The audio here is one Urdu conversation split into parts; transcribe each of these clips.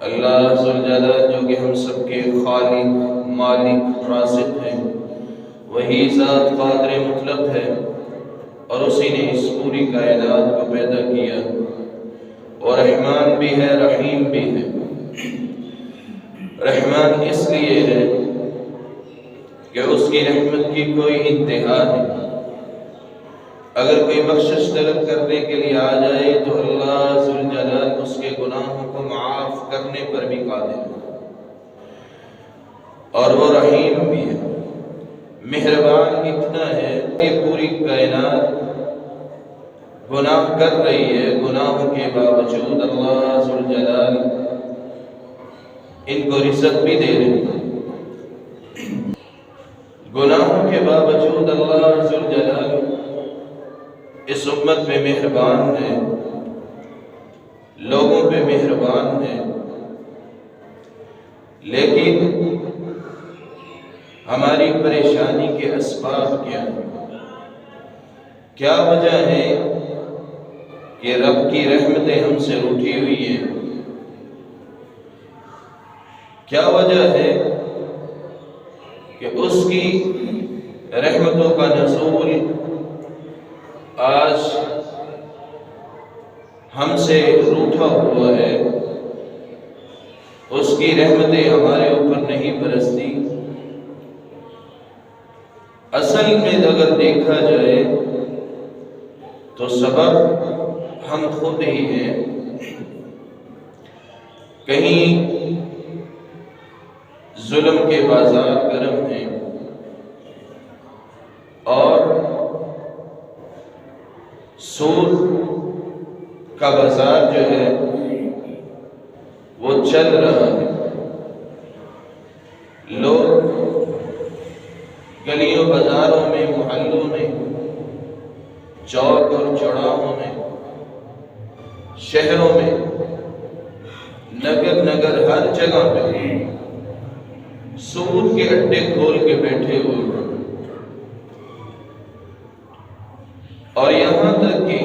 اللہ ذوالجلال جو کہ ہم سب کے خالق، مالک، رازق ہیں، وہی ذات قادر مطلق ہے، اور اسی نے اس پوری کائنات کو پیدا کیا، اور رحمان بھی ہے، رحیم بھی ہے۔ رحمان اس لیے ہے کہ اس کی رحمت کی کوئی انتہا نہیں۔ اگر کوئی بخشش طلب کرنے کے لیے آ جائے تو اللہ ذوالجلال اس کے گناہوں کو معاف کرنے پر بھی قادر ہے، اور وہ رحیم بھی ہے، مہربان اتنا ہے کہ پوری کائنات گناہ کر رہی ہے، گناہوں کے باوجود اللہ ذوالجلال ان کو رزق بھی دے رہے ہیں۔ گناہوں کے باوجود اللہ ذوالجلال اس امت پہ مہربان ہے، لوگوں پہ مہربان ہے، لیکن ہماری پریشانی کے اسباب کیا ہیں؟ کیا وجہ ہے کہ رب کی رحمتیں ہم سے روٹھی ہوئی ہیں؟ کیا وجہ ہے کہ اس کی رحمتوں کا نزول آج ہم سے روٹھا ہوا ہے، اس کی رحمتیں ہمارے اوپر نہیں برستی؟ اصل میں اگر دیکھا جائے تو سبب ہم خود ہی ہیں۔ کہیں ظلم کے بازار گرم ہیں، اور سود کا بازار جو ہے وہ چل رہا ہے۔ لوگ گلیوں بازاروں میں، محلوں میں، چوک اور چوراہوں میں، شہروں میں، نگر ہر جگہ پہ سود کے اڈے کھول کے بیٹھے ہوئے ہیں، اور یہاں تک کہ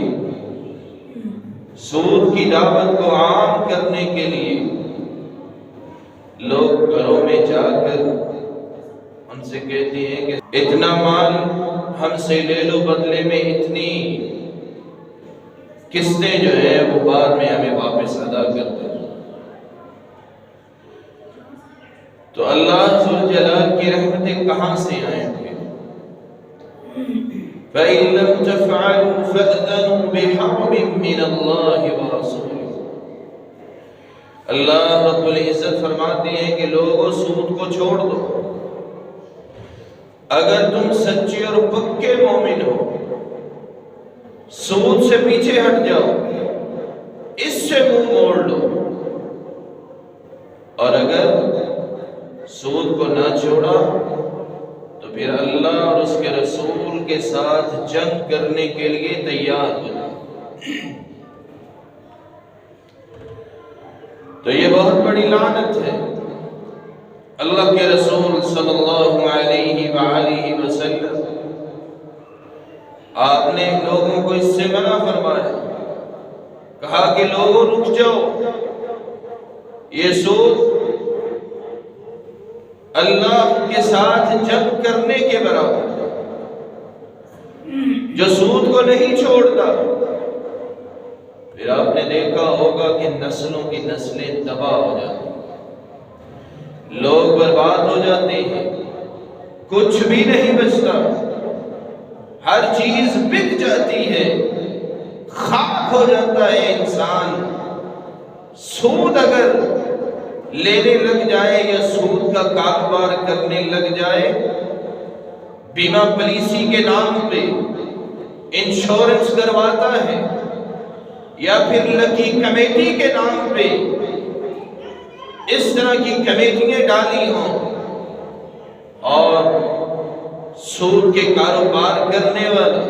سود کی دعوت کو عام کرنے کے لیے لوگ گھروں میں جا کر ان سے کہتے ہیں کہ اتنا مال ہم سے لے لو، بدلے میں اتنی قسطیں جو ہیں وہ بعد میں ہمیں واپس ادا کر دو۔ تو اللہ ذوالجلال کی رحمتیں کہاں سے آئیں گے؟ فَإِن لَمْ تَفْعَلُوا فَأْذَنُوا بِحَرْبٍ مِّنَ اللَّهِ وَرَسُولِهِ۔ اللہ رب العزت فرماتے ہیں کہ لوگوں سود کو چھوڑ دو، اگر تم سچے اور پکے مومن ہو، سود سے پیچھے ہٹ جاؤ، اس سے منہ موڑ لو، اور اگر سود کو نہ چھوڑا تو پھر اللہ اور اس کے رسول کے ساتھ جنگ کرنے کے لیے تیار ہو جاؤ۔ تو یہ بہت بڑی لعنت ہے۔ اللہ کے رسول صلی اللہ علیہ وآلہ وسلم آپ نے لوگوں کو اس سے منع فرمایا، کہا کہ لوگوں رک جاؤ، یہ سود اللہ کے ساتھ جنگ کرنے کے برابر ہے۔ جو سود کو نہیں چھوڑتا، پھر آپ نے دیکھا ہوگا کہ نسلوں کی نسلیں تباہ ہو جاتی ہیں، لوگ برباد ہو جاتے ہیں، کچھ بھی نہیں بچتا، ہر چیز بک جاتی ہے، خاک ہو جاتا ہے انسان۔ سود اگر لینے لگ جائے یا سود کا کاروبار کرنے لگ جائے، بیمہ پالیسی کے نام پہ انشورنس کرواتا ہے، یا پھر لکی کمیٹی کے نام پہ اس طرح کی کمیٹیاں ڈالی ہوں، اور سود کے کاروبار کرنے والا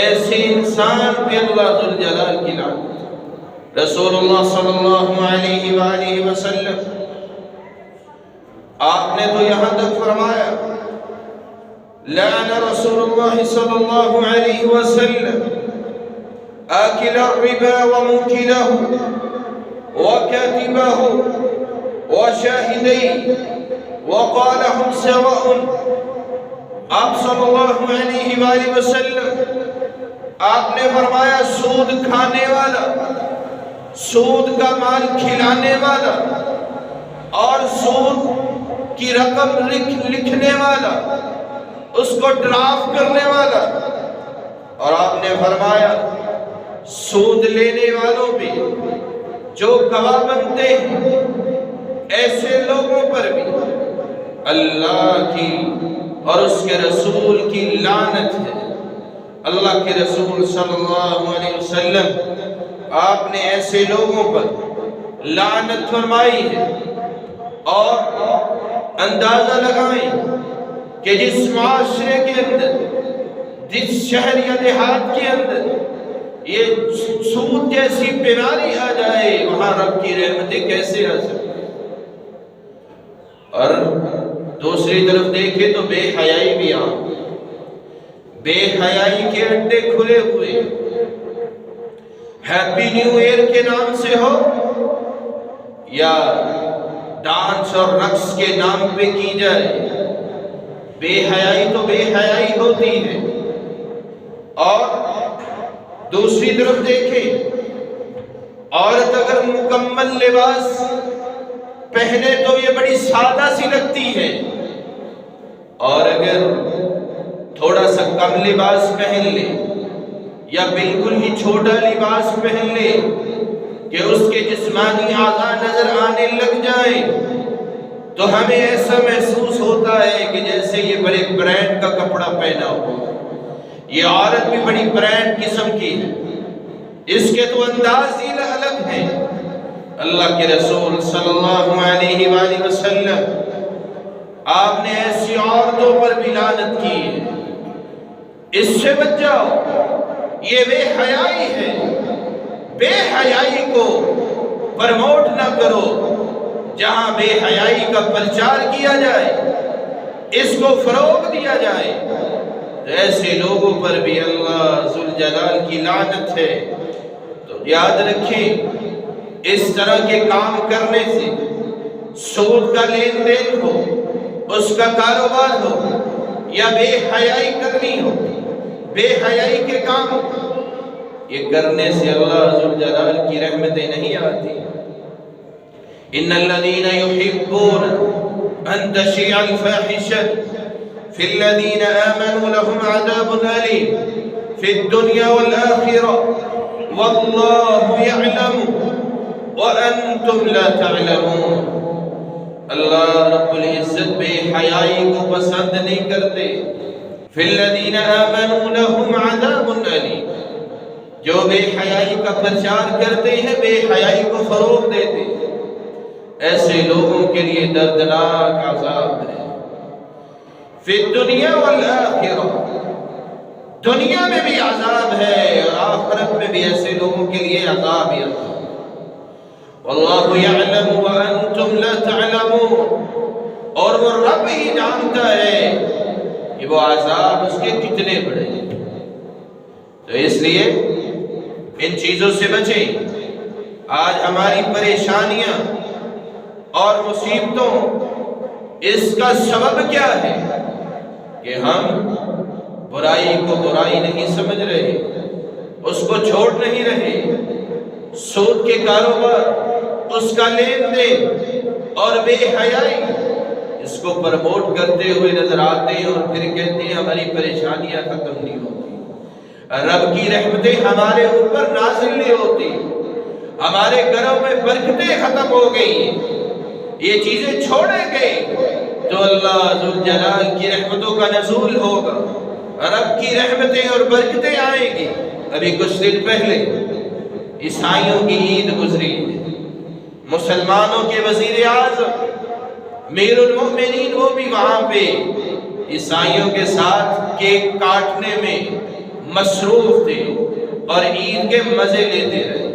ایسے انسان پہ اللہ ذوالجلال کی لعنت۔ رسول اللہ صلی اللہ علیہ وآلہ وسلم آپ نے تو یہاں تک فرمایا، لعن رسول اللہ صلی اللہ علیہ وسلم آکل الربا وموکلہ وكاتبه وشاهديه وقال هم سواء. آپ صلی اللہ علیہ وآلہ وسلم آپ نے فرمایا سود کھانے والا، سود کا مال کھلانے والا اور سود کی رقم لکھنے والا، اس کو ڈرافٹ کرنے والا، اور آپ نے فرمایا سود لینے والوں پہ جو گواہ بنتے ہیں ایسے لوگوں پر بھی اللہ کی اور اس کے رسول کی لعنت ہے. اللہ کے رسول صلی اللہ علیہ وسلم آپ نے ایسے لوگوں پر لعنت فرمائی ہے. اور اندازہ لگائیں کہ جس معاشرے کے اندر، جس شہر یا دیہات کے اندر یہ سود جیسی بیماری آ جائے، وہاں رب کی رحمتیں کیسے آ سکتی. اور دوسری طرف دیکھیں تو بے حیائی بھی عام، بے حیائی کے اڈے کھلے ہوئے، ہیپی نیو ایئر کے نام سے ہو یا ڈانس اور رقص کے نام پہ کی جائے، بے حیائی تو بے حیائی ہوتی ہے. اور دوسری طرف دیکھیں عورت اگر مکمل لباس پہنے تو یہ بڑی سادہ سی لگتی ہے، اور اگر تھوڑا سا کم لباس پہن لے یا بالکل ہی چھوٹا لباس پہن لے کہ اس کے جسمانی اعضاء نظر آنے لگ جائیں تو ہمیں ایسا محسوس ہوتا ہے کہ جیسے یہ بڑے برانڈ کا کپڑا پہنا ہو. یہ عورت بھی بڑی برانڈ قسم کی ہے، اس کے تو انداز ہی الگ ہے. اللہ کے رسول صلی اللہ علیہ وآلہ وسلم آپ نے ایسی عورتوں پر بھی لعنت کی ہے. اس سے بچ جاؤ، یہ بے حیائی ہے. بے حیائی کو پرموٹ نہ کرو. جہاں بے حیائی کا پرچار کیا جائے، اس کو فروغ دیا جائے، تو ایسے لوگوں پر بھی اللہ ذوالجلال کی لعنت ہے. تو یاد رکھیں اس طرح کے کام کرنے سے، سود کا لین دین ہو، اس کا کاروبار ہو، یا بے حیائی کرنی ہو، بے حیائی کے کام، یہ کرنے سے اللہ ذوالجلال کی رحمتیں نہیں آتی. ان الذين يحبون ان تشيع الفاحشة في الذين آمنوا لهم عذاب أليم في الدنيا والآخرة والله يعلم وَأَنْتُمْ لَا تَعْلَمُونَ. اللہ رب العزت بے حیائی کو پسند نہیں کرتے. فِي الَّذِينَ آمَنُوا لَهُمْ عَذَابٌ أَلِيمٌ، جو بے حیائی کا پرچار کرتے ہیں، بے حیائی کو فروغ دیتے ہیں، ایسے لوگوں کے لیے دردناک عذاب ہے. فِي الدُّنْيَا وَالْآخِرَةِ، دنیا میں بھی عذاب ہے اور آخرت میں بھی ایسے لوگوں کے لیے عذاب ہی عذاب. واللہ یعلم وانتم لا تعلمون، اور وہ رب ہی جانتا ہے کہ وہ عذاب اس کے کتنے بڑے ہیں. تو اس لیے ان چیزوں سے بچیں. آج ہماری پریشانیاں اور مصیبتوں، اس کا سبب کیا ہے کہ ہم برائی کو برائی نہیں سمجھ رہے، اس کو چھوڑ نہیں رہے. سود کے کاروبار، اس کا لین دین اور بے حیائی، اس کو پرموٹ کرتے ہوئے نظر آتے ہیں اور پھر کہتے ہیں ہماری پریشانیاں ختم نہیں ہوتی، رب کی رحمتیں ہمارے اوپر نازل نہیں ہوتی، ہمارے گھروں میں برکتیں ختم ہو گئی. یہ چیزیں چھوڑیں گے تو اللہ ذوالجلال کی رحمتوں کا نزول ہوگا، رب کی رحمتیں اور برکتیں آئیں گی. ابھی کچھ دن پہلے عیسائیوں کی عید گزری، مسلمانوں کے وزیر اعظم امیر المؤمنین وہ بھی وہاں پہ عیسائیوں کے ساتھ کیک کاٹنے میں مصروف تھے اور عید کے مزے لیتے رہے.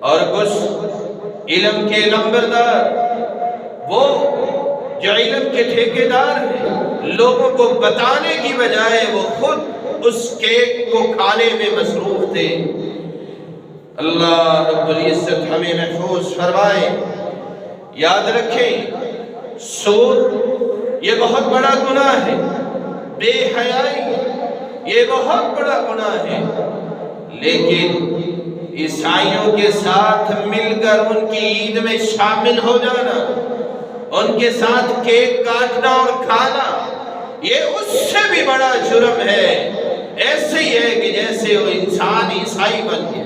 اور کچھ علم کے نمبردار، وہ جو علم کے ٹھیکیدار ہیں، لوگوں کو بتانے کی بجائے وہ خود اس کیک کو کھانے میں مصروف تھے. اللہ رب العزت ہمیں محفوظ فرمائے۔ یاد رکھیں سود یہ بہت بڑا گناہ ہے، بے حیائی یہ بہت بڑا گناہ ہے، لیکن عیسائیوں کے ساتھ مل کر ان کی عید میں شامل ہو جانا، ان کے ساتھ کیک کاٹنا اور کھانا، یہ اس سے بھی بڑا جرم ہے۔ ایسے ہی ہے کہ جیسے وہ انسان عیسائی بن گیا،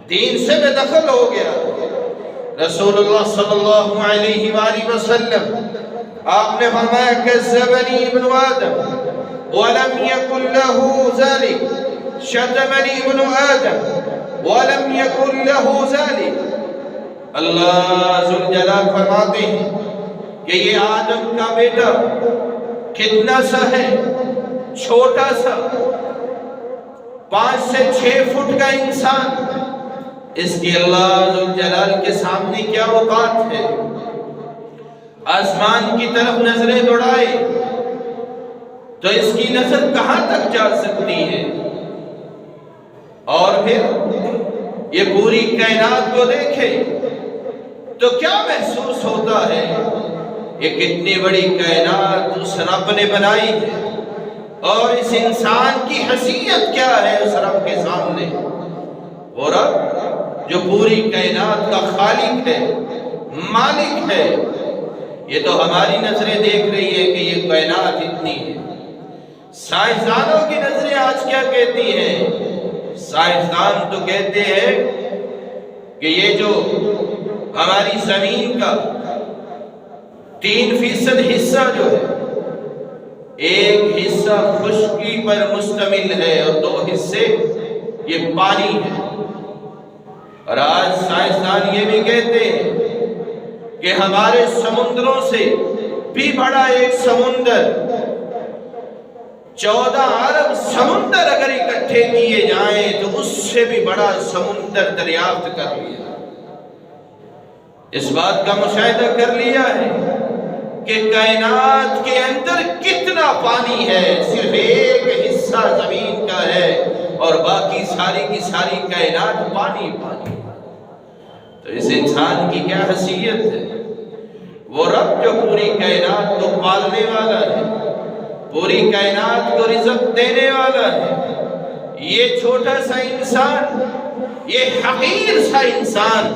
دین سے بے دخل ہو گیا۔ رسول اللہ صلی اللہ علیہ وآلہ وسلم آپ نے فرمایا کذبنی ابن آدم ولم یکن لہ ذلک، شتمنی ابن آدم ولم یکن لہ ذلک۔ اللہ ذوالجلال فرماتے ہیں کہ یہ آدم کا بیٹا کتنا سا ہے، چھوٹا سا 5 سے 6 فٹ کا انسان، اس کی اللہ ذوالجلال کے سامنے کیا اوقات ہے؟ آسمان کی طرف نظریں دوڑائے تو اس کی نظر کہاں تک جا سکتی ہے؟ اور پھر یہ پوری کائنات کو دیکھے تو کیا محسوس ہوتا ہے؟ یہ کتنی بڑی کائنات اس رب نے بنائی ہے، اور اس انسان کی حیثیت کیا ہے اس رب کے سامنے؟ وہ رب جو پوری کائنات کا خالق ہے، مالک ہے، یہ تو ہماری نظریں دیکھ رہی ہے کہ یہ کائنات اتنی ہے۔ سائنسدانوں کی نظریں آج کیا کہتی ہیں؟ سائنسدان تو کہتے ہیں کہ یہ جو ہماری زمین کا 3% حصہ جو ہے، ایک حصہ خشکی پر مشتمل ہے اور 2 حصے یہ پانی ہے۔ اور آج سائنسدان یہ بھی کہتے ہیں کہ ہمارے سمندروں سے بھی بڑا ایک سمندر، 14 ارب سمندر اگر اکٹھے کیے جائیں تو اس سے بھی بڑا سمندر دریافت کر لیا۔ اس بات کا مشاہدہ کر لیا ہے کہ کائنات کے اندر کتنا پانی ہے، صرف ایک حصہ زمین کا ہے اور باقی ساری کی ساری کائنات پانی پانی۔ تو اس انسان کی کیا حیثیت ہے؟ وہ رب جو پوری کائنات کو پالنے والا ہے، پوری کائنات کو رزق دینے والا ہے، یہ چھوٹا سا انسان، یہ حقیر سا انسان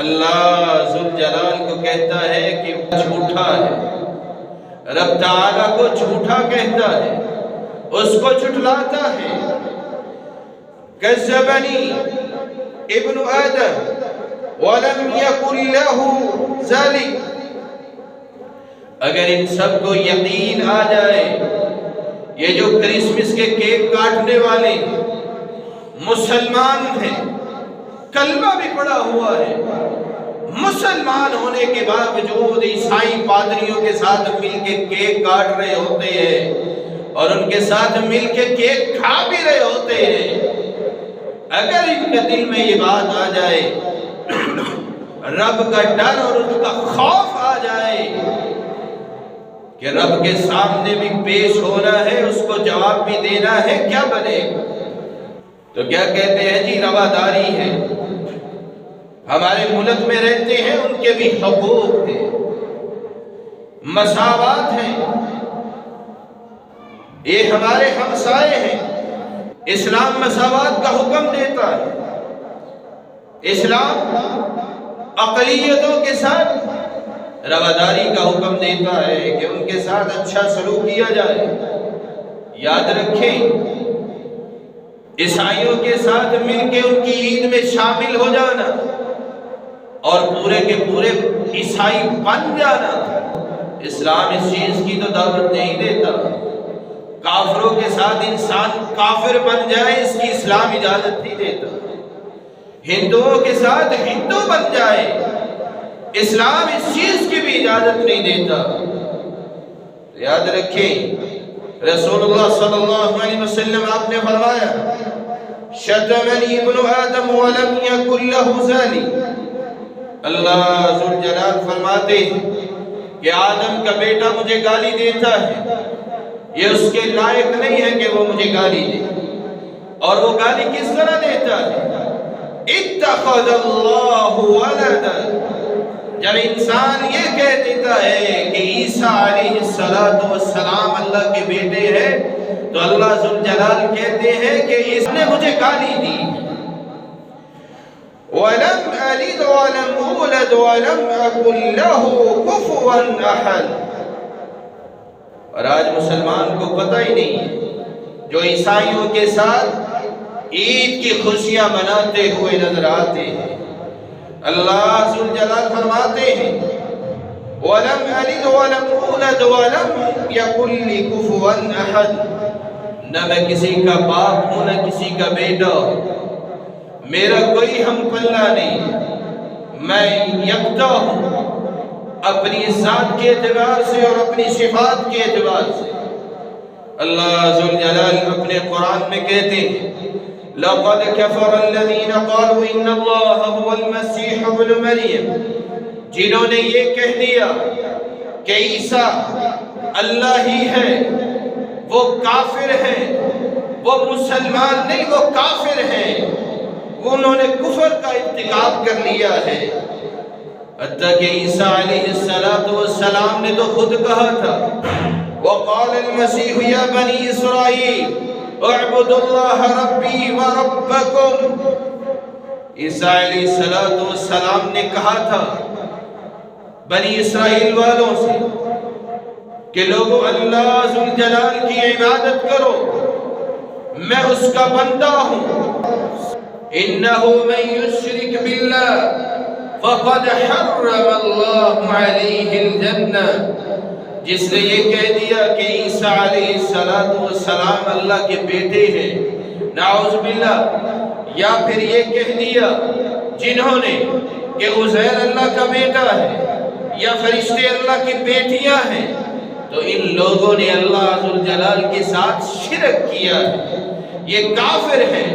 اللہ ذوالجلال کو کہتا ہے کہ جھوٹا ہے، رب تعالیٰ کو جھوٹا کہتا ہے، اس کو جھٹلاتا ہے۔ کذبنی ابن آدم ولم یکن لہ ذلک۔ اگر ان سب کو یقین آ جائے یہ جو کرسمس کے کیک کاٹنے والے مسلمان ہیں، کلمہ بھی پڑا ہوا ہے، مسلمان ہونے کے باوجود عیسائی پادریوں کے ساتھ مل کے کیک کاٹ رہے ہوتے ہیں اور ان کے ساتھ مل کے کیک کھا بھی رہے ہوتے ہیں، اگر ان کے دل میں یہ بات آ جائے، رب کا ڈر اور اس کا خوف آ جائے کہ رب کے سامنے بھی پیش ہونا ہے، اس کو جواب بھی دینا ہے، کیا بنے گا؟ تو کیا کہتے ہیں جی رواداری ہے، ہمارے ملک میں رہتے ہیں، ان کے بھی حقوق ہیں، مساوات ہیں، یہ ہمارے ہمسائے ہیں۔ اسلام مساوات کا حکم دیتا ہے، اسلام اقلیتوں کے ساتھ رواداری کا حکم دیتا ہے کہ ان کے ساتھ اچھا سلوک کیا جائے۔ یاد رکھیں عیسائیوں کے ساتھ مل کے ان کی عید میں شامل ہو جانا اور پورے کے پورے عیسائی بن جانا، اسلام اس چیز کی تو دعوت نہیں دیتا۔ کافروں کے ساتھ انسان کافر بن جائے اس کی اسلام اجازت نہیں دیتا، ہندوؤں کے ساتھ ہندو بن جائے اسلام اس چیز کی بھی اجازت نہیں دیتا۔ یاد رکھیں رسول اللہ صلی اللہ علیہ وسلم آپ نے فرمایا شتمنی ابن آدم ولم یکن لہ ذلک۔ اللہ ذوالجلال فرماتے ہیں کہ آدم کا بیٹا مجھے گالی دیتا ہے، یہ اس کے لائق نہیں ہے کہ وہ مجھے گالی دے، اور وہ گالی کس طرح دیتا ہے؟ اتخذ اللہ ولدا، جب انسان یہ کہہ دیتا ہے کہ عیسیٰ علیہ السلام اللہ کے بیٹے ہیں، تو اللہ ذوالجلال کہتے ہیں کہ اس نے مجھے گالی دی۔ وَلَمْ أَلِدْ وَلَمْ أُولَدْ وَلَمْ أَكُنْ لَهُ كُفُوًا أَحَدٌ۔ اور آج مسلمان کو پتہ ہی نہیں ہے، جو عیسائیوں کے ساتھ عید کی خوشیاں مناتے ہوئے نظر آتے ہیں، اللہ ذوالجلال فرماتے ہیں وَلَمْ أَلِدْ وَلَمْ أُولَدْ وَلَمْ يَكُنْ لِي كُفُوًا أَحَدٌ، نہ میں کسی کا باپ ہوں نہ کسی کا بیٹا ہوں، میرا کوئی ہم پلہ نہیں، میں یکتا ہوں اپنی ذات کے اعتبار سے اور اپنی صفات کے اعتبار سے۔ اللہ ذوالجلال اپنے قرآن میں کہتے ہیں لَقَدْ كَفَرَ الَّذِينَ قَالُوا إِنَّ اللَّهَ هُوَ الْمَسِيحُ ابْنُ مَرْيَمَ، جنہوں نے یہ کہہ دیا کہ عیسیٰ اللہ ہی ہے، وہ کافر ہیں، وہ مسلمان نہیں، وہ کافر ہیں، انہوں نے کفر کا ارتکاب کر لیا ہے۔ حتیٰ کہ عیسیٰ علیہ السلام نے تو خود کہا تھا وَقَالَ الْمَسِيحُ يَا بَنِي إِسْرَائِيلَ اعْبُدُوا اللَّهَ رَبِّي وَرَبَّكُمْ، عیسیٰ علیہ السلام نے کہا تھا بنی اسرائیل والوں سے کہ لوگوں اللہ ذوالجلال کی عبادت کرو، میں اس کا بندہ ہوں۔ إِنَّهُ مَن يُشْرِكْ بِاللَّهِ فَقَدْ حَرَّمَ اللَّهُ عَلَيْهِ الْجَنَّةَ، جس نے یہ کہہ دیا کہ عیسیٰ علیہ السلام اللہ کے بیٹے ہیں، نعوذ باللہ، یا پھر یہ کہہ دیا جنہوں نے کہ عزیر اللہ کا بیٹا ہے یا فرشتے اللہ کی بیٹیاں ہیں، تو ان لوگوں نے اللہ ذوالجلال کے ساتھ شرک کیا ہے، یہ کافر ہیں۔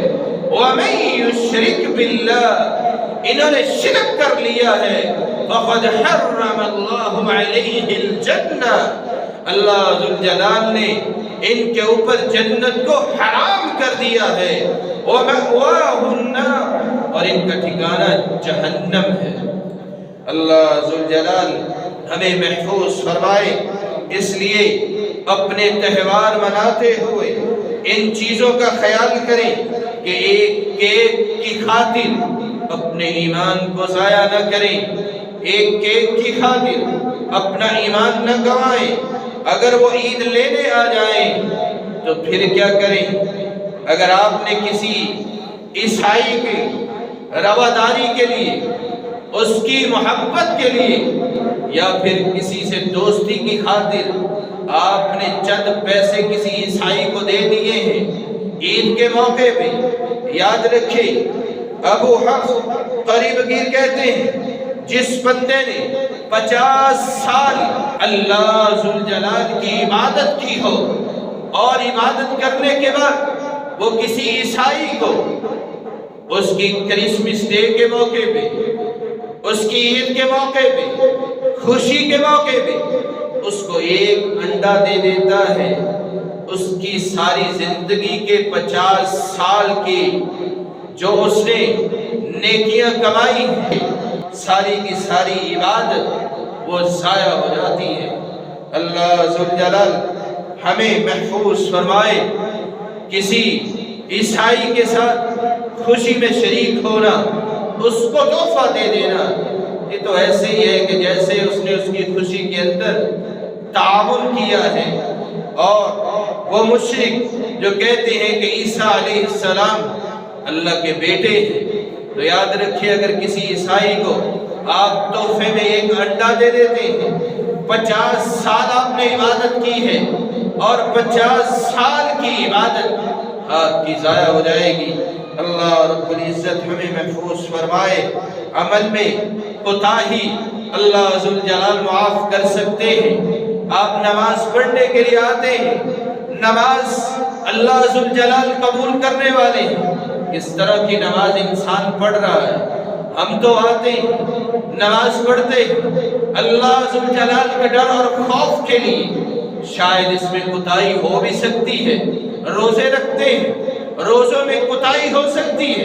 وَمَن يُشْرِكْ بِاللَّهِ، انہوں نے شرک کر لیا ہے، فَقَدْ حَرَّمَ اللَّهُ عَلَيْهِ الْجَنَّةَ، اللہ ذوالجلال نے ان کے اوپر جنت کو حرام کر دیا ہے، وَمَأْوَاهُ النَّارُ، اور ان کا ٹھکانہ جہنم ہے۔ اللہ ذوالجلال ہمیں محفوظ فرمائے، اس لیے اپنے تہوار مناتے ہوئے ان چیزوں کا خیال کریں کہ ایک کیک کی خاطر اپنے ایمان کو ضائع نہ کریں، ایک کیک کی خاطر اپنا ایمان نہ گوائیں۔ اگر وہ عید لینے آ جائیں تو پھر کیا کریں؟ اگر آپ نے کسی عیسائی کی رواداری کے لیے، اس کی محبت کے لیے، یا پھر کسی سے دوستی کی خاطر آپ نے چند پیسے کسی عیسائی کو دے دیے ہیں عید کے موقع پہ، یاد رکھیں ابو حفص قریب گیر کہتے ہیں جس بندے نے 50 سال اللہ ذوالجلال کی عبادت کی ہو اور عبادت کرنے کے بعد وہ کسی عیسائی کو اس کی کرسمس ڈے کے موقع پہ، اس کی عید کے موقع پہ، خوشی کے موقع پہ اس کو ایک انڈا دے دیتا ہے، اس کی ساری زندگی کے 50 سال کی جو اس نے نیکیاں کمائی ہیں، ساری کی ساری عبادت وہ ضائع ہو جاتی ہے۔ اللہ ذوالجلال ہمیں محفوظ فرمائے کسی عیسائی کے ساتھ خوشی میں شریک ہونا، اس کو تحفہ دے دینا، یہ تو ایسے ہی ہے کہ جیسے اس نے اس کی خوشی کے اندر تعاون کیا ہے۔ اور وہ مشرک جو کہتے ہیں کہ عیسیٰ علیہ السلام اللہ کے بیٹے ہیں، تو یاد رکھیے اگر کسی عیسائی کو آپ تحفے میں ایک انڈا دے دیتے ہیں، 50 سال آپ نے عبادت کی ہے اور 50 سال کی عبادت آپ کی ضائع ہو جائے گی۔ اللہ رب العزت ہمیں محفوظ فرمائے۔ عمل میں کوتاہی اللہ ذوالجلال معاف کر سکتے ہیں۔ آپ نماز پڑھنے کے لیے آتے ہیں، نماز اللہ ذوالجلال قبول کرنے والے ہیں، کس طرح کی نماز انسان پڑھ رہا ہے؟ ہم تو آتے ہیں، نماز پڑھتے ہیں اللہ ذوالجلال کے ڈر اور خوف کے لیے، شاید اس میں کوتاہی ہو بھی سکتی ہے، روزے رکھتے ہیں، روزوں میں کوتاہی ہو سکتی ہے،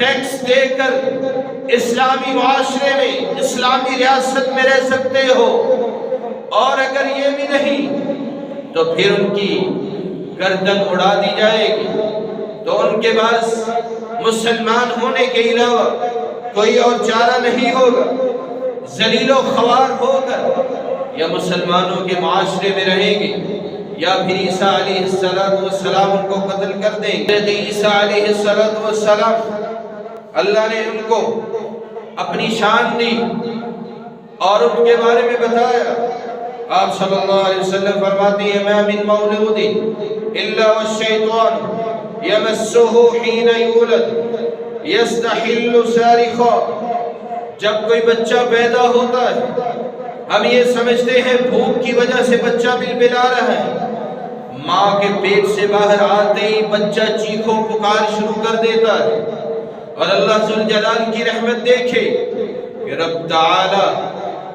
ٹیکس دے کر اسلامی معاشرے میں، اسلامی ریاست میں رہ سکتے ہو، اور اگر یہ بھی نہیں تو پھر ان کی گردن اڑا دی جائے گی، تو ان کے پاس مسلمان ہونے کے علاوہ کوئی اور چارہ نہیں ہوگا، ذلیل و خوار ہو کر یا مسلمانوں کے معاشرے میں رہیں گے، یا پھر عیسیٰ علیہ السلام ان کو قتل کر دیں گے۔ عیسیٰ علیہ السلام، اللہ نے ان کو اپنی شان دی اور ان کے بارے میں بتایا۔ آپ صلی اللہ علیہ وسلم فرماتے ہیں ما من مولود الا والشیطان یمسہ حین یولد یستحل صارخا۔ جب کوئی بچہ پیدا ہوتا ہے، ہم یہ سمجھتے ہیں بھوک کی وجہ سے بچہ بلبلا رہا ہے، ماں کے پیٹ سے باہر آتے ہی بچہ چیخو پکار شروع کر دیتا ہے، اور اللہ ذوالجلال کی رحمت دیکھے کہ رب تعالی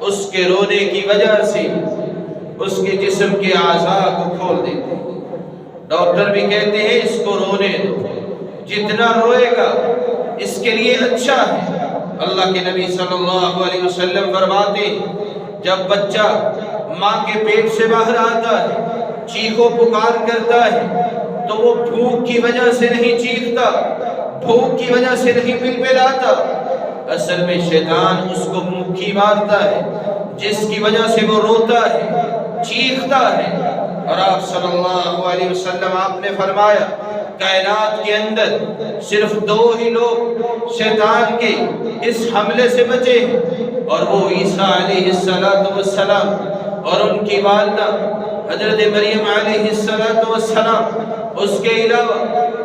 اس کے رونے کی وجہ سے اس کے جسم کے اعضاء کو کھول دیتے ہیں۔ ڈاکٹر بھی کہتے ہیں اس کو رونے دو، جتنا روئے گا اس کے لیے اچھا ہے۔ اللہ کے نبی صلی اللہ علیہ وسلم فرماتے ہیں جب بچہ ماں کے پیٹ سے باہر آتا ہے، چیخو پکار کرتا ہے، تو وہ بھوک کی وجہ سے نہیں چیختا، بھوک کی وجہ سے نہیں بلبلاتا، اصل میں شیطان اس کو مکھی مارتا ہے، جس کی وجہ سے وہ روتا ہے، چیختا ہے۔ اور آپ صلی اللہ علیہ وسلم آپ نے فرمایا کائنات کے اندر صرف 2 ہی لوگ شیطان کے اس حملے سے بچے ہیں، اور وہ عیسیٰ علیہ السلام اور ان کی والدہ حضرت مریم علیہ السلام۔ اس کے علاوہ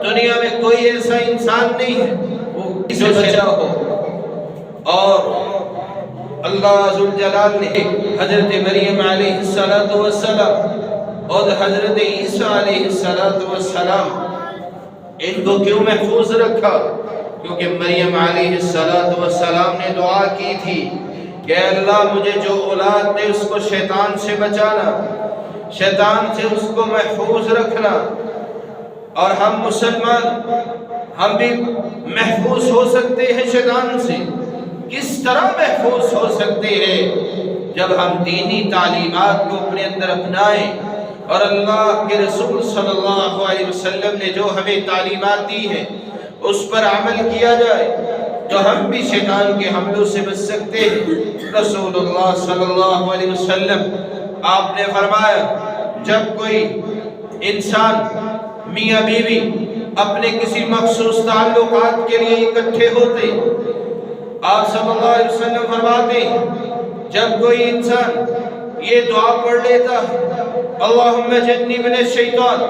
دنیا میں کوئی ایسا انسان نہیں ہے وہ جو بچا ہو۔ اور اللہ ذوالجلال نے حضرت مریم علیہ السلام اور حضرت عیسیٰ علیہ السلام ان کو کیوں محفوظ رکھا؟ کیونکہ مریم علیہ السلام نے دعا کی تھی کہ اللہ مجھے جو اولاد دے اس کو شیطان سے بچانا، شیطان سے اس کو محفوظ رکھنا۔ اور ہم مسلمان، ہم بھی محفوظ ہو سکتے ہیں شیطان سے۔ کس طرح محفوظ ہو سکتے ہیں؟ جب ہم دینی تعلیمات کو اپنے اندر اپنائیں، اور اللہ کے رسول صلی اللہ علیہ وسلم نے جو ہمیں تعلیمات دی ہیں اس پر عمل کیا جائے، تو ہم بھی شیطان کے حملوں سے بچ سکتے ہیں۔ رسول اللہ صلی اللہ علیہ وسلم آپ نے فرمایا جب کوئی انسان، میاں بیوی اپنے کسی مخصوص تعلقات کے لیے اکٹھے ہوتے، آپ صلی اللہ علیہ وسلم فرماتے ہیں جب کوئی انسان یہ دعا پڑھ لیتا ہے اللہم جنبنا الشیطان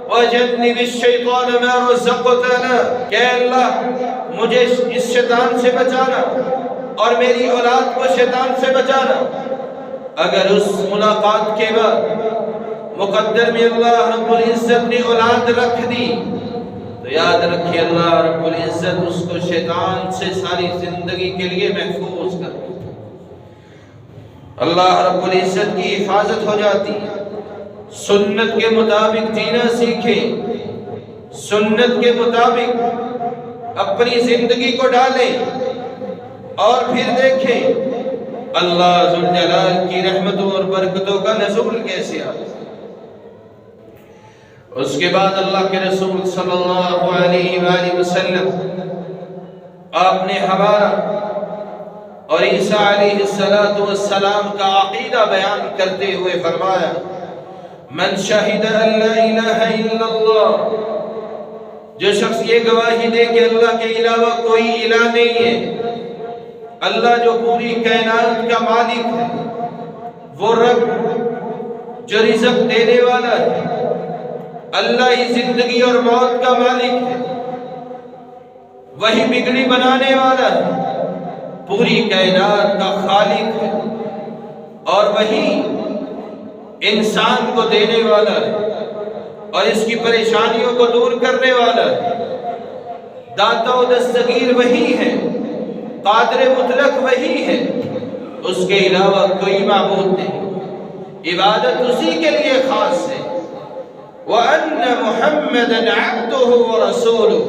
وجنب الشیطان ما رزقتنا، کہ اللہ مجھے اس شیطان سے بچانا اور میری اولاد کو شیطان سے بچانا۔ اگر اس ملاقات کے بعد مقدر میں اللہ رب العزت نے اولاد رکھ دی، تو یاد رکھیں اللہ رب العزت اس کو شیطان سے ساری زندگی کے لیے محفوظ کر دیتا۔ اللہ رب العزت کی حفاظت ہو جاتی ہے۔ سنت کے مطابق جینا سیکھیں، سنت کے مطابق اپنی زندگی کو ڈالیں، اور پھر دیکھیں اللہ ذوالجلال کی رحمتوں اور برکتوں کا نزول کیسے آتا ہے۔ اس کے بعد اللہ کے رسول صلی اللہ علیہ وآلہ وسلم آپ نے ہمارا اور عیسیٰ علیہ السلام کا عقیدہ بیان کرتے ہوئے فرمایا من شہد ان لا الہ الا اللہ، جو شخص یہ گواہی دے کہ اللہ کے علاوہ کوئی الہ نہیں ہے، اللہ جو پوری کائنات کا مالک ہے، وہ رب جو رزق دینے والا ہے، اللہ ہی زندگی اور موت کا مالک ہے، وہی بگڑی بنانے والا ہے، پوری کائنات کا خالق ہے، اور وہی انسان کو دینے والا ہے اور اس کی پریشانیوں کو دور کرنے والا ہے۔ داتا و دستگیر وہی ہے، قادر مطلق وہی ہے، اس کے علاوہ کوئی معبود نہیں، عبادت اسی کے لیے خاص ہے۔ وَأَنَّ مُحَمَّدًا عَبْدُهُ وَرَسُولُهُ،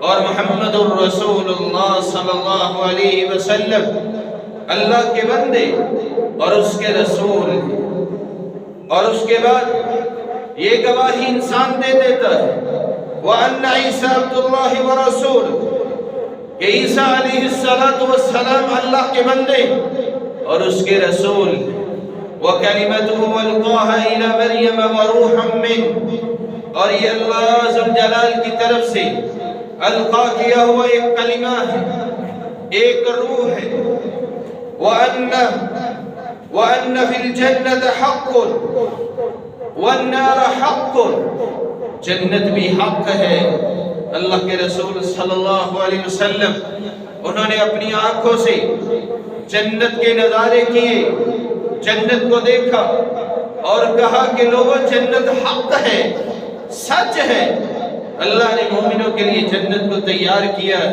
اور محمد الرسول اللہ صلی اللہ علیہ وسلم اللہ کے بندے اور اس کے رسول ہیں۔ اور اس کے بعد یہ گواہی انسان دے دیتا ہے وَأَنَّ عِيسَىٰ عَبْدُ اللَّهِ وَرَسُولُهُ کہ عیسیٰ علیہ السلام اللہ کے بندے اور اس کے رسول ہیں۔ وَكَلِمَتُهُ وَأَلْقَاهَا إِلَى مَرْيَمَ وَرُوحًا مِّنْهُ اور یہ اللہ ذوالجلال کی طرف سے القا کیا ہوا ایک کلمہ ہے، ایک روح ہے۔ وَأَنَّ فِي الْجَنَّةِ حَقٌّ وَالنَّارَ حَقٌّ جنت بھی حق ہے۔ اللہ کے رسول صلی اللہ علیہ وسلم انہوں نے اپنی آنکھوں سے جنت کے نظارے کیے، جنت کو دیکھا اور کہا کہ لوگوں جنت حق ہے، سچ ہے۔ اللہ نے مومنوں کے لیے جنت کو تیار کیا ہے،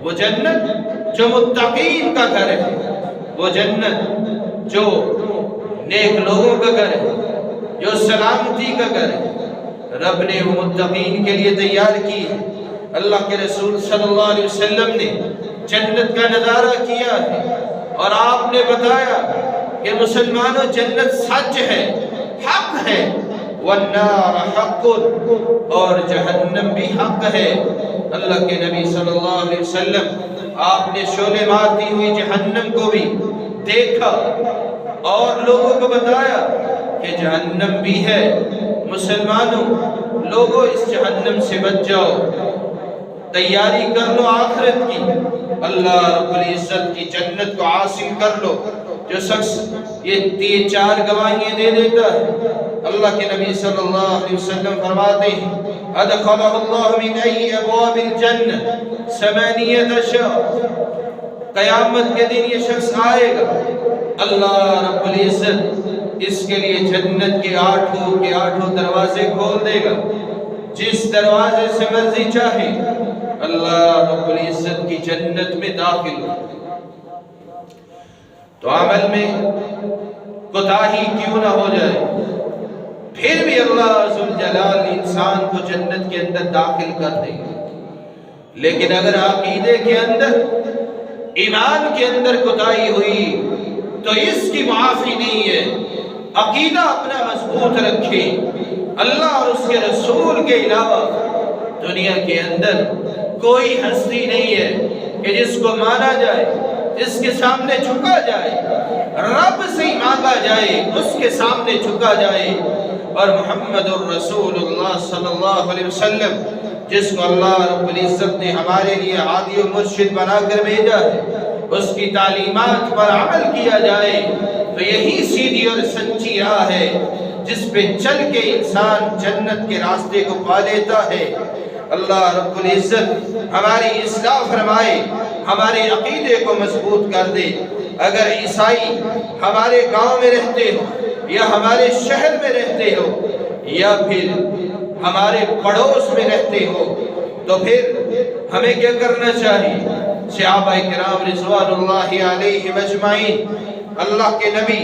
وہ جنت جو متقین کا گھر ہے، وہ جنت جو نیک لوگوں کا گھر ہے، جو سلامتی کا گھر ہے، رب نے وہ متقین کے لیے تیار کی ہے۔ اللہ کے رسول صلی اللہ علیہ وسلم نے جنت کا نظارہ کیا ہے اور آپ نے بتایا کہ مسلمانوں جنت سچ ہے، حق ہے، والنار حق اور جہنم بھی حق ہے۔ اللہ کے نبی صلی اللہ علیہ وسلم آپ نے شعلے مارتی ہوئی جہنم کو بھی دیکھا اور لوگوں کو بتایا کہ جہنم بھی ہے، مسلمانوں لوگوں اس جہنم سے بچ جاؤ، تیاری کر لو آخرت کی، اللہ رب العزت کی جنت کو حاصل کر لو۔ جو شخص یہ چار گواہیاں دے دیتا ہے، اللہ کے نبی صلی اللہ علیہ وسلم فرماتے ہیں ادخلہ اللہ من ای ابواب الجنہ ثمانیۃ اشیاء، قیامت کے دن یہ شخص آئے گا، اللہ رب العزت اس کے لیے جنت کے آٹھوں دروازے کھول دے گا، جس دروازے سے مرضی چاہے اللہ رب العزت کی جنت میں داخل ہو۔ تو عمل میں کوتاہی کیوں نہ ہو جائے، پھر بھی اللہ ذوالجلال انسان کو جنت کے اندر داخل کر دے گا۔ لیکن اگر عقیدے کے اندر، ایمان کے اندر کوتاہی ہوئی تو اس کی معافی نہیں ہے۔ عقیدہ اپنا مضبوط رکھے، اللہ اور اس کے رسول کے علاوہ دنیا کے اندر کوئی ہستی نہیں ہے کہ جس کو مانا جائے، جس کے سامنے جھکا جائے، رب سے ہی مانگا جائے، اس کے سامنے جھکا جائے۔ اور محمد الرسول اللہ صلی اللہ علیہ وسلم جس کو اللہ رب العزت نے ہمارے لیے ہادی و مرشد بنا کر بھیجا ہے، اس کی تعلیمات پر عمل کیا جائے تو یہی سیدھی اور سچی راہ ہے جس پہ چل کے انسان جنت کے راستے کو پا لیتا ہے۔ اللہ رب العزت ہماری اصلاح فرمائے، ہمارے عقیدے کو مضبوط کر دے۔ اگر عیسائی ہمارے گاؤں میں رہتے ہو یا ہمارے شہر میں رہتے ہو یا پھر ہمارے پڑوس میں رہتے ہو تو پھر ہمیں کیا کرنا چاہیے؟ صحابہ کرام رضوان اللہ علیہ مجمعین اللہ کے نبی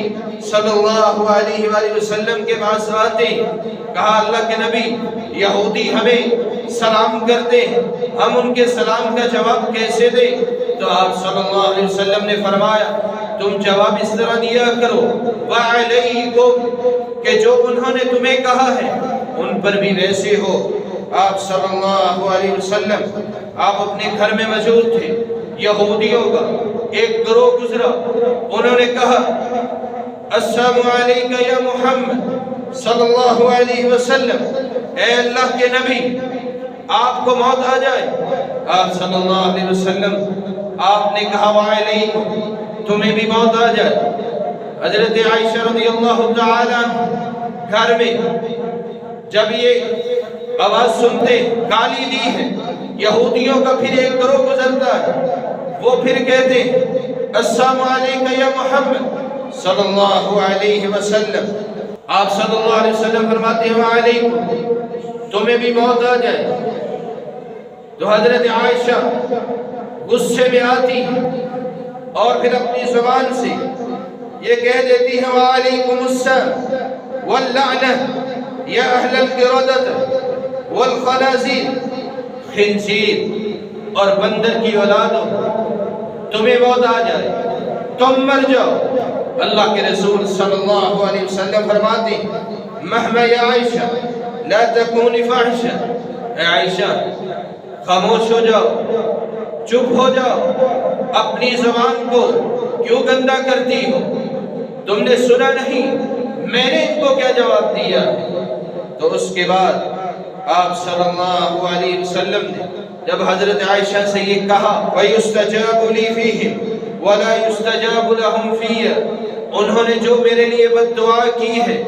صلی اللہ علیہ وآلہ وسلم کے پاس آتے، کہا اللہ کے نبی یہودی ہمیں سلام کرتے ہیں، ہم ان کے سلام کا جواب کیسے دیں؟ تو آپ صلی اللہ علیہ وسلم نے فرمایا تم جواب اس طرح دیا کرو وعلیکم، کہ جو انہوں نے تمہیں کہا ہے ان پر بھی ویسے ہو۔ آپ صلی اللہ علیہ وسلم آپ اپنے گھر میں موجود تھے، یہودیوں کا ایک گروہ گزرا، انہوں نے کہا السلام علیکم یا محمد صلی اللہ علیہ وسلم، اے اللہ کے نبی آپ کو موت آ جائے۔ آپ صلی اللہ علیہ وسلم آپ نے کہا وعلیکم، تمہیں بھی موت آ جائے۔ حضرت عائشہ رضی اللہ تعالیٰ گھر میں جب یہ آواز سنتے، گالی دی ہے یہودیوں کا، پھر ایک گروہ گزرتا ہے، وہ پھر کہتے السلام علیکم یا محمد صلی اللہ علیہ وسلم۔ آپ صلی اللہ علیہ وسلم فرماتے ہیں وعلیکم، تمہیں بھی موت آ جائے۔ تو حضرت عائشہ غصے میں آتی اور پھر اپنی زبان سے یہ کہہ دیتی ہے وعلیکم السلام واللعنہ یا اہل القردۃ والخنازیر، خنزیر اور بندر کی اولاد ہو، تمہیں موت آ جائے، تم مر جاؤ، اللہ کے رسول صلی اللہ علیہ وسلم فرماتے ہیں مہما یا عائشہ لا تکونی فاحشہ، اے عائشہ خاموش ہو جاؤ، چپ ہو جاؤ، اپنی زبان کو کیوں گندا کرتی ہو؟ تم نے سنا نہیں میں نے ان کو کیا جواب دیا؟ تو اس کے بعد آپ صلی اللہ علیہ وسلم نے جب حضرت عائشہ سے یہ کہا وَيُسْتَجَابُ لِي فِيهِمْ وَلَا يُسْتَجَابُ لَهُمْ فِيَّ، انہوں نے جو میرے لیے بد دعا کی ہے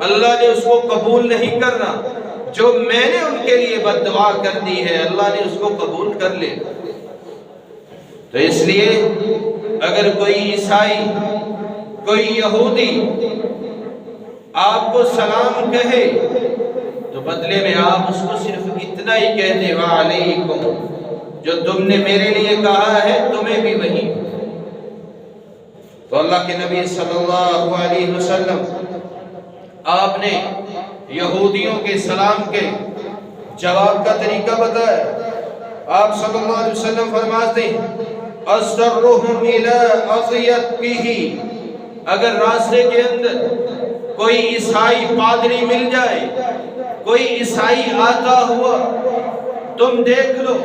اللہ نے اس کو قبول نہیں کرنا، جو میں نے ان کے لیے بد دعا کر دی ہے اللہ نے اس کو قبول کر لے۔ تو اس لیے اگر کوئی عیسائی، کوئی یہودی آپ کو سلام کہے تو بدلے میں آپ اس کو صرف اتنا ہی کہہ دیں وعلیکم، جو تم نے میرے لیے کہا ہے تمہیں بھی وہی۔ تو اللہ کے نبی صلی اللہ علیہ وسلم آپ نے یہودیوں کے سلام کے جواب کا طریقہ بتایا۔ آپ صلی اللہ علیہ وسلم فرماتے ہیں اَسْتَرُّهُمْ إِلَىٰ أَضِيَتْ بِهِ، اگر راستے کے اندر کوئی عیسائی پادری مل جائے، کوئی عیسائی آتا ہوا تم دیکھ لو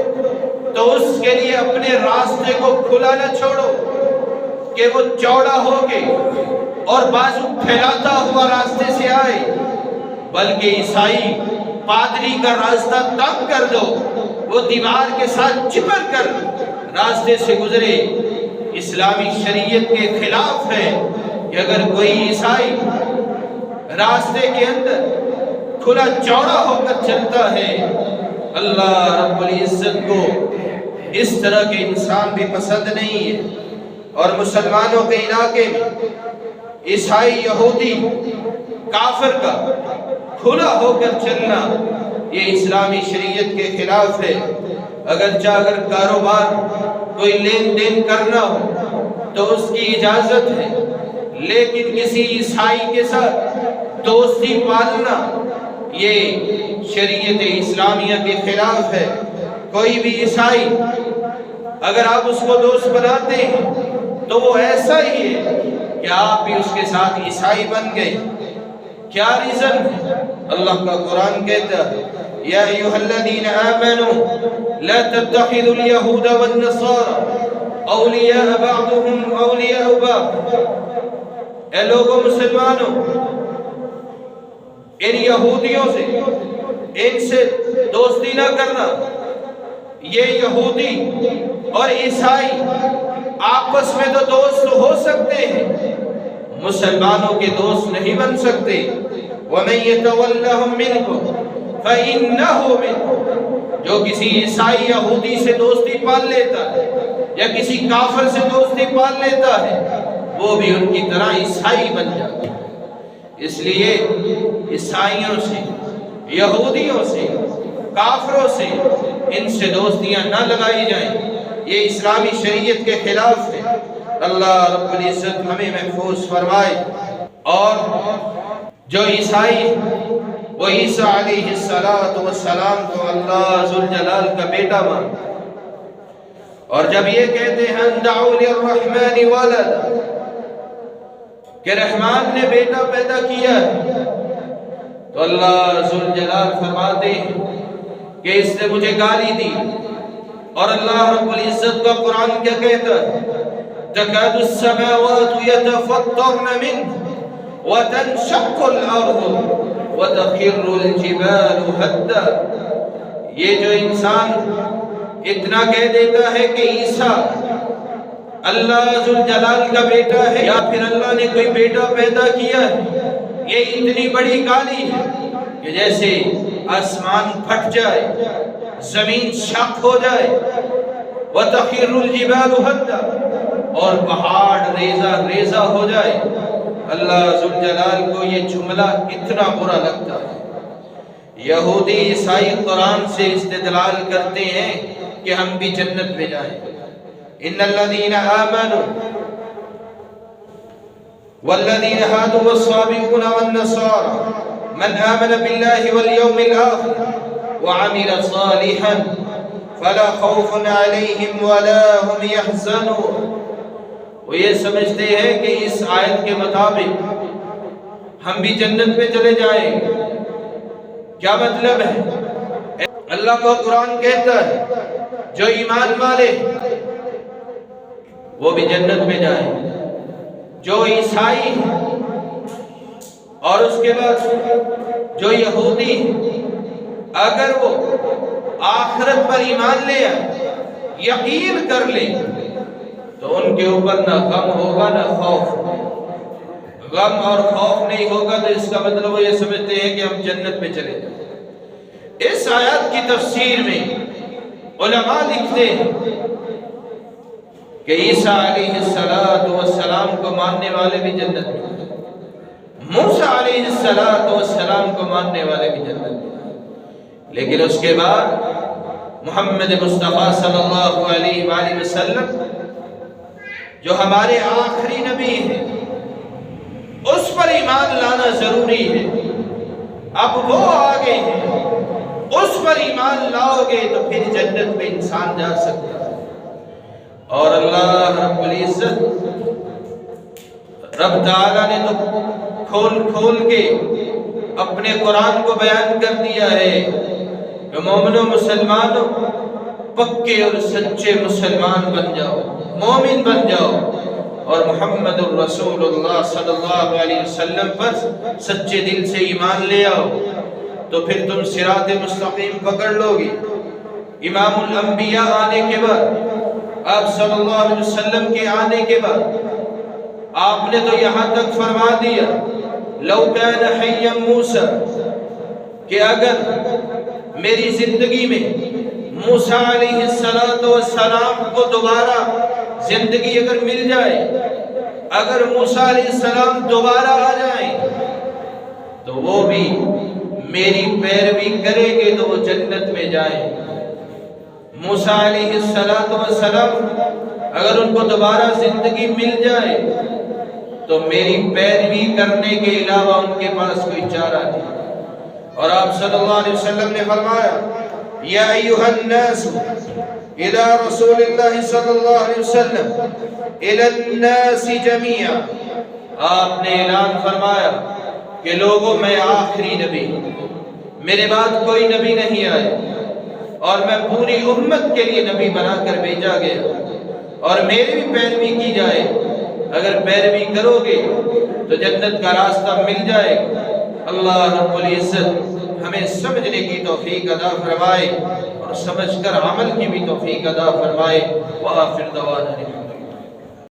تو اس کے لیے اپنے راستے کو کھلا نہ چھوڑو کہ وہ چوڑا ہو کے اور بازو پھیلاتا ہوا راستے سے آئے، بلکہ عیسائی پادری کا راستہ تنگ کر دو، وہ دیوار کے ساتھ چپر کر راستے سے گزرے۔ اسلامی شریعت کے خلاف ہے کہ اگر کوئی عیسائی راستے کے اندر کھلا چوڑا ہو کر چلتا ہے، اللہ رب العزت کو اس طرح کے انسان بھی پسند نہیں ہے۔ اور مسلمانوں کے علاقے میں عیسائی، یہودی، کافر کا کھلا ہو کر چلنا یہ اسلامی شریعت کے خلاف ہے۔ اگر کاروبار کوئی لین دین کرنا ہو تو اس کی اجازت ہے، لیکن کسی عیسائی کے ساتھ دوستی پالنا یہ شریعت اسلامیہ کے خلاف ہے۔ کوئی بھی عیسائی اگر آپ اس کو دوست بناتے ہیں تو وہ ایسا ہی ہے کہ آپ بھی اس کے ساتھ عیسائی بن گئے۔ کیا ریزن ہے؟ اللہ کا قرآن کہتا ہے یا ایھا الذین آمنوا لا تتخذوا اليہود والنصارى اولیاء بعضهم اولیاء بعض، اے لوگوں مسلمانوں ان یہودیوں سے ان سے دوستی نہ کرنا، یہ یہودی اور عیسائی آپس میں تو دوست ہو سکتے ہیں، مسلمانوں کے دوست نہیں بن سکتے۔ وَمَن يَتَوَلَّهُم مِّنكُمْ فَإِنَّهُ مِنْهُمْ، جو کسی عیسائی یہودی سے دوستی پال لیتا ہے یا کسی کافر سے دوستی پال لیتا ہے وہ بھی ان کی طرح عیسائی بن جاتا ہے۔ اس لیے عیسائیوں سے، یہودیوں سے، کافروں سے ان سے دوستیاں نہ لگائی جائیں، یہ اسلامی شریعت کے خلاف ہے۔ اللہ رب العزت ہمیں محفوظ فرمائے۔ اور جو عیسائی وہ عیسیٰ علیہ السلام کو اللہ ذوالجلال کا بیٹا مانتا، اور جب یہ کہتے ہیں دعوا للرحمن ولدا کہ رحمان نے بیٹا پیدا کیا ہے، تو اللہ ذوالجلال فرماتے ہیں کہ اس نے مجھے گالی دی۔ اور اللہ رب العزت کا قرآن کیا کہتا ہے تکاد السماوات یتفطرن منہ وتنشق الارض وتخر الجبال هدا، یہ جو انسان اتنا کہہ دیتا ہے کہ عیسیٰ اللہ ذوالجلال کا بیٹا ہے یا پھر اللہ نے کوئی بیٹا پیدا کیا ہے، یہ اتنی بڑی گالی ہے کہ جیسے آسمان پھٹ جائے، زمین شق ہو جائے، وَتَخِرُّ الْجِبَالُ هَدًّا، اور پہاڑ ریزہ ریزہ ہو جائے۔ اللہ ذوالجلال کو یہ جملہ اتنا برا لگتا ہے۔ یہودی عیسائی قرآن سے استدلال کرتے ہیں کہ ہم بھی جنت میں جائیں۔ ان الذین آمنوا والذین هادوا والصابئون والنصارى من آمن بالله واليوم الآخر وعمل صالحا فلا خوف علیہم ولا هم يحزنون۔ وہ یہ سمجھتے ہیں کہ اس آیت کے مطابق ہم بھی جنت میں چلے جائیں گے۔ کیا مطلب ہے؟ اللہ کو قرآن کہتا ہے جو ایمان والے وہ بھی جنت میں جائیں، جو عیسائی اور اس کے بعد جو یہودی اگر وہ آخرت پر ایمان لے آئے، یقین کر لیں، تو ان کے اوپر نہ غم ہوگا نہ خوف۔ غم اور خوف نہیں ہوگا تو اس کا مطلب وہ یہ سمجھتے ہیں کہ ہم جنت میں چلے جائیں۔ اس آیات کی تفسیر میں علماء لکھتے ہیں کہ عیسیٰ علیہ السلام کو ماننے والے بھی جنت میں، موسیٰ علیہ السلام کو ماننے والے بھی جنت میں، لیکن اس کے بعد محمد مصطفیٰ صلی اللہ علیہ وآلہ وسلم جو ہمارے آخری نبی ہیں، اس پر ایمان لانا ضروری ہے۔ اب وہ آگے ہیں، اس پر ایمان لاؤ گے تو پھر جنت میں انسان جا سکتا ہے۔ اور اللہ رب العزت رب تعالیٰ نے تو کھول کھول کے اپنے قرآن کو بیان کر دیا ہے کہ مومنوں مسلمانوں پکے اور سچے مسلمان بن جاؤ، مومن بن جاؤ، اور محمد الرسول اللہ صلی اللہ علیہ وسلم پر سچے دل سے ایمان لے آؤ تو پھر تم صراط مستقیم پکڑ لو گے۔ امام الانبیاء آنے کے بعد، آپ صلی اللہ علیہ وسلم کے آنے کے بعد آپ نے تو یہاں تک فرما دیا لو کان حیا موسیٰ، کہ اگر میری زندگی میں موسیٰ علیہ السلام کو دوبارہ زندگی اگر مل جائے، اگر موسیٰ علیہ السلام دوبارہ آ جائیں تو وہ بھی میری پیروی کریں گے تو وہ جنت میں جائیں۔ موسیٰ علیہ السلام اگر ان کو دوبارہ زندگی مل جائے تو میری پیروی کرنے کے علاوہ ان کے پاس کوئی چارہ نہیں۔ اور آپ صلی اللہ علیہ وسلم نے فرمایا یا ایھا الناس الى رسول اللہ صلی اللہ علیہ وسلم الى الناس جميعا، آپ نے اعلان فرمایا کہ لوگوں میں آخری نبی، میرے بعد کوئی نبی نہیں آئے اور میں پوری امت کے لیے نبی بنا کر بھیجا گیا، اور میری بھی پیروی کی جائے۔ اگر پیروی کرو گے تو جنت کا راستہ مل جائے گا۔ اللہ رب العزت ہمیں سمجھنے کی توفیق عطا فرمائے اور سمجھ کر عمل کی بھی توفیق عطا فرمائے۔ وآخر دعوانا